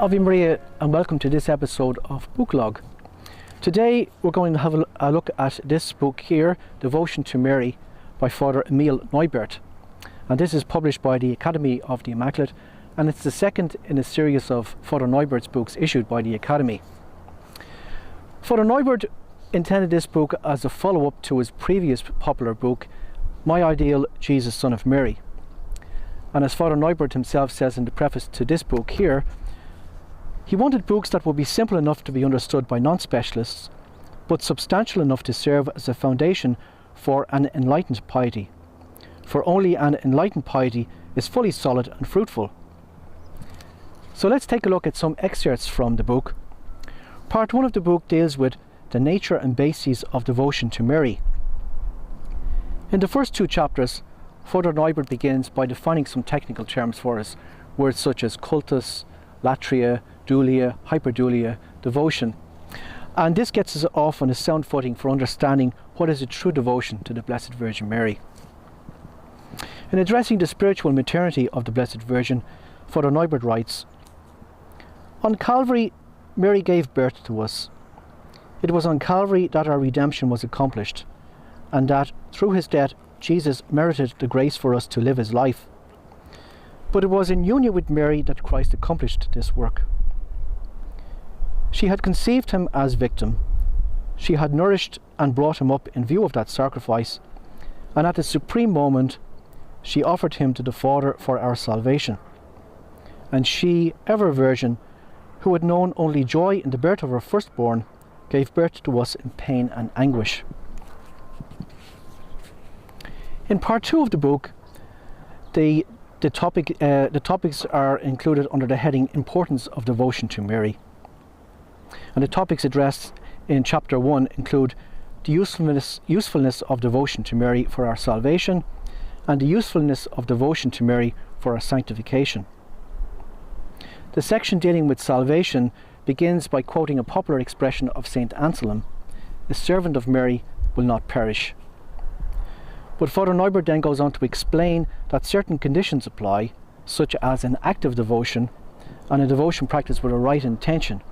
Ave Maria, and welcome to this episode of Booklog. Today we're going to have a look at this book here, Devotion to Mary, by Father Emile Neubert. And this is published by the Academy of the Immaculate, and it's the second in a series of Father Neubert's books issued by the Academy. Father Neubert intended this book as a follow-up to his previous popular book, My Ideal Jesus, Son of Mary. And as Father Neubert himself says in the preface to this book here, he wanted books that would be simple enough to be understood by non-specialists, but substantial enough to serve as a foundation for an enlightened piety. For only an enlightened piety is fully solid and fruitful. So let's take a look at some excerpts from the book. Part 1 of the book deals with the nature and bases of devotion to Mary. In the first 2 chapters, Father Neubert begins by defining some technical terms for us, words such as cultus, latria, dulia, hyperdulia, devotion. And this gets us off on a sound footing for understanding what is a true devotion to the Blessed Virgin Mary. In addressing the spiritual maternity of the Blessed Virgin, Father Neubert writes, "On Calvary, Mary gave birth to us. It was on Calvary that our redemption was accomplished, and that, through his death, Jesus merited the grace for us to live his life. But it was in union with Mary that Christ accomplished this work. She had conceived him as victim. She had nourished and brought him up in view of that sacrifice, and at the supreme moment, she offered him to the Father for our salvation. And she, ever virgin, who had known only joy in the birth of her firstborn, gave birth to us in pain and anguish." In part 2 of the book, the topics are included under the heading Importance of Devotion to Mary. And the topics addressed in chapter 1 include the usefulness of devotion to Mary for our salvation, and the usefulness of devotion to Mary for our sanctification. The section dealing with salvation begins by quoting a popular expression of St. Anselm, "A servant of Mary will not perish." But Father Neubert then goes on to explain that certain conditions apply, such as an active devotion and a devotion practiced with a right intention.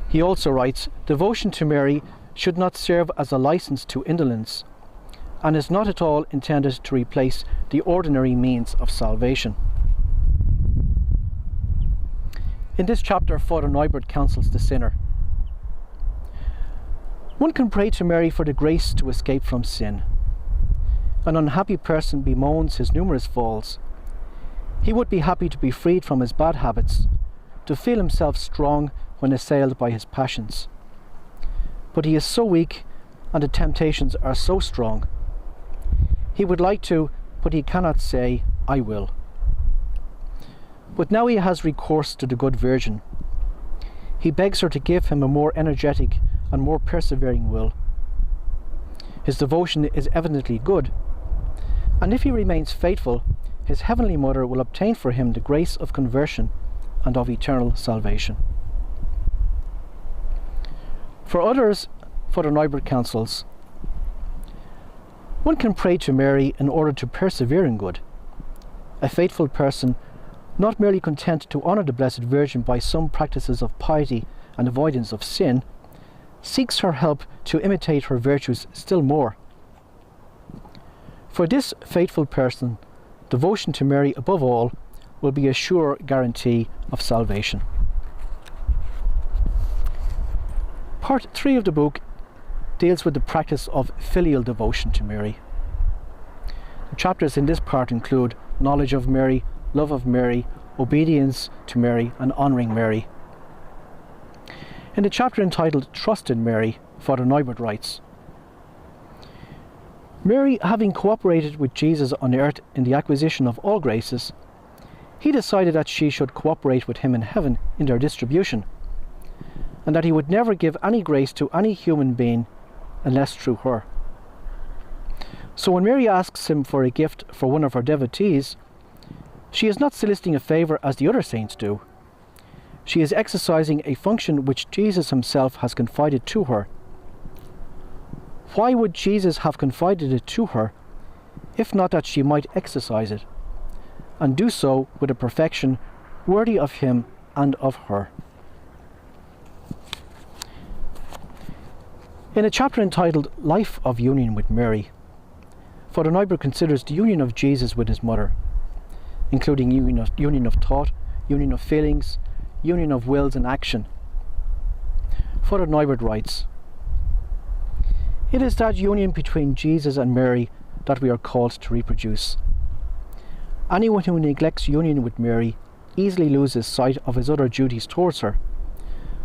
He also writes, "Devotion to Mary should not serve as a license to indolence, and is not at all intended to replace the ordinary means of salvation." In this chapter, Father Neubert counsels the sinner. One can pray to Mary for the grace to escape from sin. An unhappy person bemoans his numerous falls. He would be happy to be freed from his bad habits, to feel himself strong when assailed by his passions. But he is so weak, and the temptations are so strong. He would like to, but he cannot say, "I will." But now he has recourse to the good Virgin. He begs her to give him a more energetic and more persevering will. His devotion is evidently good, and if he remains faithful, his Heavenly Mother will obtain for him the grace of conversion and of eternal salvation. For others, Father Neubert counsels, one can pray to Mary in order to persevere in good. A faithful person, not merely content to honour the Blessed Virgin by some practices of piety and avoidance of sin, seeks her help to imitate her virtues still more. For this faithful person, devotion to Mary above all will be a sure guarantee of salvation. Part 3 of the book deals with the practice of filial devotion to Mary. The chapters in this part include knowledge of Mary, love of Mary, obedience to Mary, and honouring Mary. In the chapter entitled Trust in Mary, Father Neubert writes, "Mary, having cooperated with Jesus on earth in the acquisition of all graces, he decided that she should cooperate with him in heaven in their distribution, and that he would never give any grace to any human being unless through her. So when Mary asks him for a gift for one of her devotees, she is not soliciting a favour as the other saints do. She is exercising a function which Jesus himself has confided to her. Why would Jesus have confided it to her, if not that she might exercise it, and do so with a perfection worthy of him and of her. In a chapter entitled Life of Union with Mary, Father Neubert considers the union of Jesus with his mother, including union of thought, union of feelings, union of wills and action. Father Neubert writes, "It is that union between Jesus and Mary that we are called to reproduce. Anyone who neglects union with Mary easily loses sight of his other duties towards her,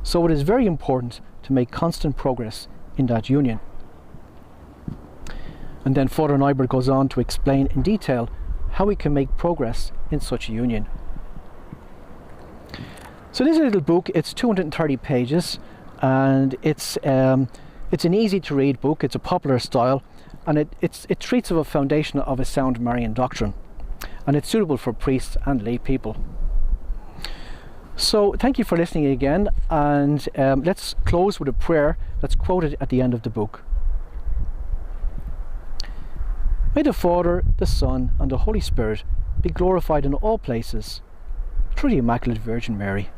so it is very important to make constant progress in that union." And then Father Neubert goes on to explain in detail how we can make progress in such a union. So this little book, it's 230 pages, and it's an easy to read book. It's a popular style, and it treats of a foundation of a sound Marian doctrine, and it's suitable for priests and lay people. So thank you for listening again, and let's close with a prayer that's quoted at the end of the book. May the Father, the Son, and the Holy Spirit be glorified in all places, through the Immaculate Virgin Mary.